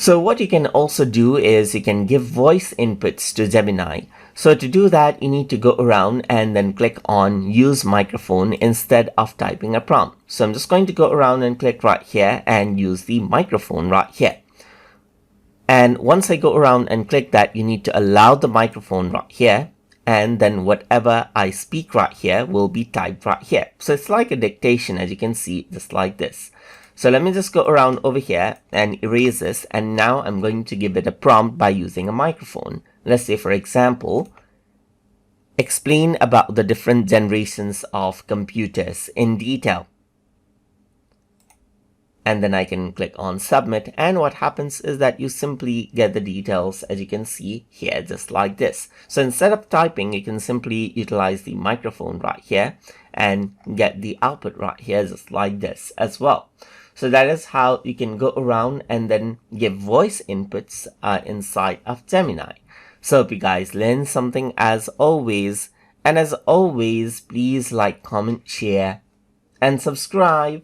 So what you can also do is you can give voice inputs to Gemini. So to do that, you need to go around and then click on use microphone instead of typing a prompt. So I'm just going to go around and click right here and use the microphone right here. And once I go around and click that, you need to allow the microphone right here. And then whatever I speak right here will be typed right here. So it's like a dictation, as you can see, just like this. So let me just go around over here and erase this. And now I'm going to give it a prompt by using a microphone. Let's say, for example, explain about the different generations of computers in detail. And then I can click on submit, and what happens is that you simply get the details, as you can see here, just like this. So instead of typing, you can simply utilize the microphone right here and get the output right here, just like this as well. So that is how you can go around and then give voice inputs inside of Gemini. So hope you guys learned something as always, and as always, please like, comment, share, and subscribe.